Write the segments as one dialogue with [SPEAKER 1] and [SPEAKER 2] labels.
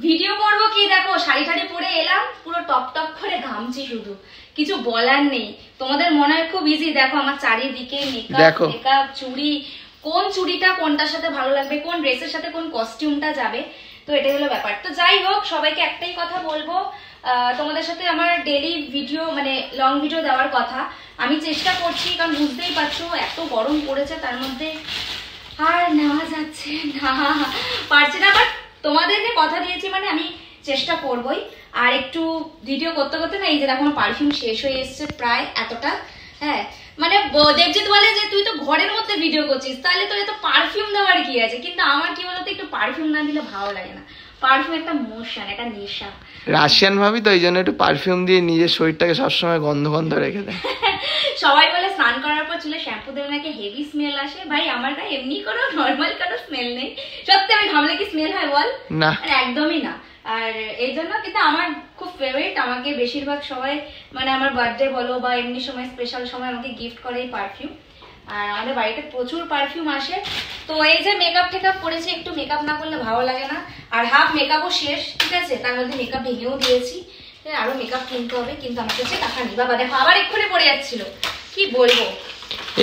[SPEAKER 1] Video করব কি, দেখো শাড়ি ঠাড়ি পরে এলাম, পুরো টপ টপ করে ঘামছি, শুধু কিছু বলার নেই। তোমাদের মনে হয় খুব ইজি, দেখো আমার চারিদিকে মেকআপ চুড়ি, কোন চুড়িটা কোনটার সাথে ভালো লাগবে, কোন ড্রেসের সাথে কোন কস্টিউমটা যাবে, তো এটাই হলো ব্যাপার। তো যাই হোক, সবাইকে একটাই কথা বলবো, তোমাদের সাথে আমার ডেইলি ভিডিও মানে লং ভিডিও দেওয়ার কথা। আমি চেষ্টা করছি, কারণ বুঝতেই পারছো এত গরম পড়েছে, তার মধ্যে আর নেওয়া যাচ্ছে না, পারছি না। বাট তোমাদেরকে কথা দিয়েছি মানে আমি চেষ্টা করবই। আর একটু ভিডিও করতে করতে না, এই যে দেখো পারফিউম শেষ হয়ে এসছে প্রায় এতটা। হ্যাঁ মানে দেবজিৎ বলে যে তুই তো ঘরের মধ্যে ভিডিও করছিস, তাহলে তোর এত পারফিউম দেওয়ার কি আছে, কিন্তু আমার কি বলতো একটু পারফিউম না দিলে ভালো লাগে না। পারফিউম একটা মোশন, একটা নেশা।
[SPEAKER 2] রাশিয়ান ভাবি তো এই জন্য একটু পারফিউম দিয়ে নিজের শরীরটাকে সবসময় গন্ধ গন্ধ রেখে দেয়।
[SPEAKER 1] সবাই বলে স্নান করার পর চুলে শ্যাম্পু দেবে নাকি হেভি স্মেল আসে। ভাই আমার গায়ে এমনি কোনো নর্মাল কোনো স্মেল নেই, সত্যি আমি ঘামলে কি স্মেল হয় বল? না, একদমই না। আর এই জন্য কিন্তু আমার খুব ফেভারিট, আমাকে বেশিরভাগ সবাই মানে আমার বার্থডে বলো বা এমনি সময় স্পেশাল সময় আমাকে গিফট করে এই পারফিউম। আর আমাদের বাড়িতে প্রচুর পারফিউম আসে। তো এই যে মেকআপ টেকআপ করেছি, একটু মেকআপ না করলে ভালো লাগে না। আর হাফ মেকআপও শেষ, ঠিক আছে, তার মধ্যে মেকআপ ভেঙেও দিয়েছি, আরো মেকআপ কিনতে হবে, কিন্তু আমার কাছে টাকা নেই। বাবা দেখো আবার এক্ষুনি পড়ে যাচ্ছিল, কি বলবো,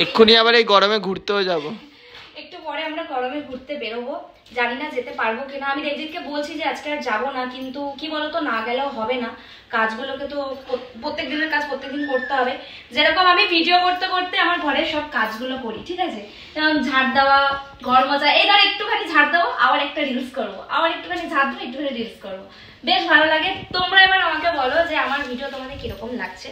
[SPEAKER 2] এক্ষুনি আবার এই গরমে ঘুরতেও যাব।
[SPEAKER 1] একটু পরে আমরা গরমে ঘুরতে বেরোবো, জানি না যেতে পারবো কিনা। আমি দেবজিৎকে বলছি যে আজকে আর যাবো না, কিন্তু কি বলতো না গেলেও হবে না, কাজগুলোকে তো প্রত্যেক দিনের কাজ প্রত্যেকদিন করতে হবে। যেরকম আমি ভিডিও করতে করতে আমার ঘরের সব কাজগুলো করি, ঠিক আছে, যেমন ঝাড় দেওয়া, ঘর মোছা, এই ধর একটুখানি ঝাড় দেবো আবার একটা রিলস করবো, আবার একটুখানি ঝাড় দেবো একটুখানি রিলস করবো, বেশ ভালো লাগে। তোমরা এবার আমাকে বলো যে আমার ভিডিও তোমাদের কিরকম লাগছে।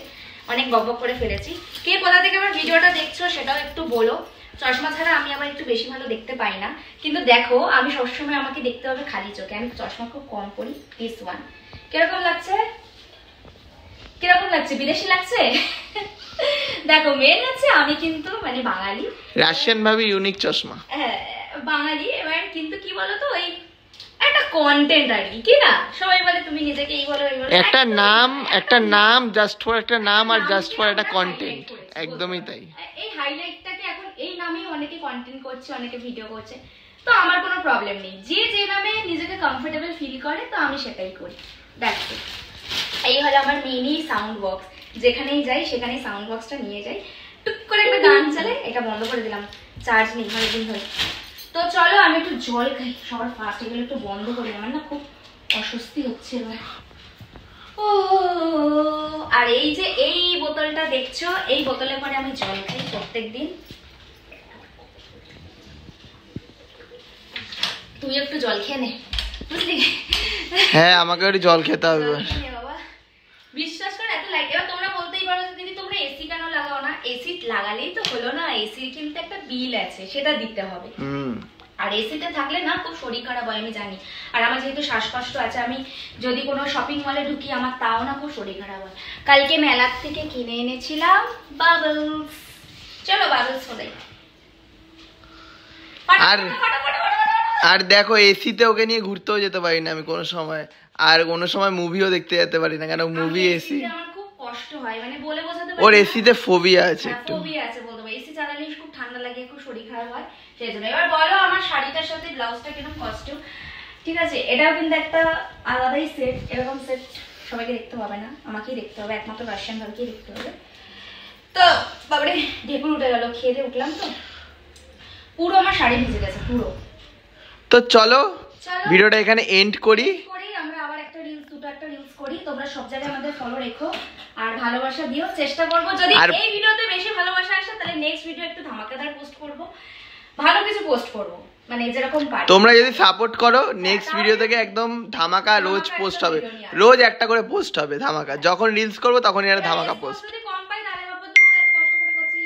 [SPEAKER 1] অনেক বকবক করে ফেলেছি, কে কোথা থেকে আমার ভিডিওটা দেখছো সেটাও একটু বলো। চশমা ছাড়া আমি আবার একটু বেশি ভালো দেখতে পাই না, কিন্তু দেখো আমি সবসময় আমাকে দেখতে হবে খালি চোখে, আমি চশমা খুব কম পরি। দিস ওয়ান কিরকম লাগছে, কিরকম লাগছে, বিদেশি লাগছে? দেখো মেন হচ্ছে আমি কিন্তু মানে বাঙালি,
[SPEAKER 2] রাশিয়ান ভাবে ইউনিক চশমা,
[SPEAKER 1] হ্যাঁ বাঙালি। এবার কিন্তু কি বলতো ওই একটা কন্টেন্ট আর কি না, সবাই বলে তুমি নিজেকে এই বলো এই বলো,
[SPEAKER 2] একটা নাম জাস্ট ফর একটা নাম আর জাস্ট ফর একটা কন্টেন্ট, একদমই তাই। এই
[SPEAKER 1] হাইলাইটটাকে এখন এই নামেই অনেকে কন্টেন্ট করছে, অনেকে ভিডিও করছে, তো আমার কোনো প্রবলেম নেই, যে যে নামে নিজেকে কমফোর্টেবল ফিল করে তো আমি সেটাই করি। দেখো এই হলো আমার মিনি সাউন্ড বক্স, যেখানেই যাই সেখানেই সাউন্ড বক্সটা নিয়ে যাই, টুক করে একটা গান চলে, এটা বন্ধ করে দিলাম, চার্জ নেই অনেকদিন ধরে। তো চলো আমি একটু জল খাই সবার ফার্স্ট, এগুলো একটু বন্ধ করি, আমার না খুব অস্বস্তি হচ্ছে এবার। ও আর এই যে এই বোতলটা দেখছো, এই বোতলে করে আমি জল খাই প্রত্যেকদিন। তুই একটু জল খেয়ে নে, বুঝলি?
[SPEAKER 2] হ্যাঁ আমাকে একটু জল খেতে হবে।
[SPEAKER 1] বিশ্বাস করে এত লাইট। এবার তোমরা বলতেই পারো যে দিদি তোমরা এসি কেন লাগাও না, এসি লাগালেই তো হলো না, এসির কিন্তু একটা বিল আছে সেটা দিতে হবে। আর এসিতে থাকলে না খুব শরীর খারাপ হয় আমি জানি, আর আমার যেহেতু শ্বাসকষ্ট আছে, আমি যদি কোনো শপিং মলে ঢুকি আমার তাও না খুব শরীর খারাপ হয়। কালকে মেলার থেকে কিনে এনেছিলাম বাবলস, চলো বাবলস খোলাই।
[SPEAKER 2] আর দেখো এসিতে ওকে নিয়ে ঘুরতেও যেতে পারি না আমি কোনো সময়, আর কোনো সময় মুভিও দেখতে যেতে পারি না, কেন মুভি এসি
[SPEAKER 1] আমার খুব কষ্ট হয়, মানে বলে বোঝাতে পারি
[SPEAKER 2] ওর এসিতে ফোবিয়া আছে, একটু
[SPEAKER 1] ফোবিয়া আছে বলতে পারি, এসি চালালে খুব ঠান্ডা লাগে, খুব শরীর খারাপ হয় সেই জন্য। এবার বলো আমার শাড়িটার সাথে ব্লাউজটা কিরকম কস্টিউম, ঠিক আছে, এটাও কিন্তু একটা আলাদাই সেট, এরকম সেট সবাইকে দেখতে হবে না, আমাকেই দেখতে হবে, একমাত্র রাশিয়ান ভাবিকেই দেখতে হবে। তো বাবারে ঢেকুর উঠে গেল, খেয়ে দিয়ে উঠলাম তো পুরো আমার শাড়ি ভিজে গেছে পুরো।
[SPEAKER 2] তো চলো ভিডিওটা এখানে এন্ড করি,
[SPEAKER 1] আমরা আবার একটা রিলস দুটো একটা রিলস করি, তোমরা সব জায়গায় আমাদের ফলো রেখো আর ভালোবাসা দিও, চেষ্টা করব যদি এই ভিডিওতে বেশি ভালোবাসা আসে তাহলে নেক্সট ভিডিও একটু ধামাকাদার পোস্ট করব, ভালো কিছু পোস্ট করব, মানে যেরকম পারি।
[SPEAKER 2] তোমরা যদি সাপোর্ট করো নেক্সট ভিডিও থেকে একদম ধামাকা রোজ পোস্ট হবে, রোজ একটা করে পোস্ট হবে ধামাকা, যখন রিলস করব তখনই একটা ধামাকা পোস্ট।
[SPEAKER 1] যদি কম পাই তাহলে বাবা তো এত কষ্ট করে করছি,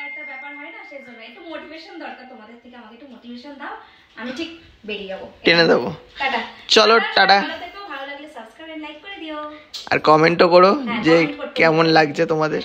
[SPEAKER 1] একটা ব্যাপার হয় না, সেজন্য একটু মোটিভেশন দরকার তোমাদের থেকে, আমাকে একটু মোটিভেশন দাও, আমি ঠিক বেরিয়ে যাবো,
[SPEAKER 2] টেনে দেবো।
[SPEAKER 1] টাটা,
[SPEAKER 2] চলো টাটা,
[SPEAKER 1] ভালো লাগলে সাবস্ক্রাইব এন্ড লাইক করে দিও,
[SPEAKER 2] আর কমেন্টও করো যে কেমন লাগছে তোমাদের।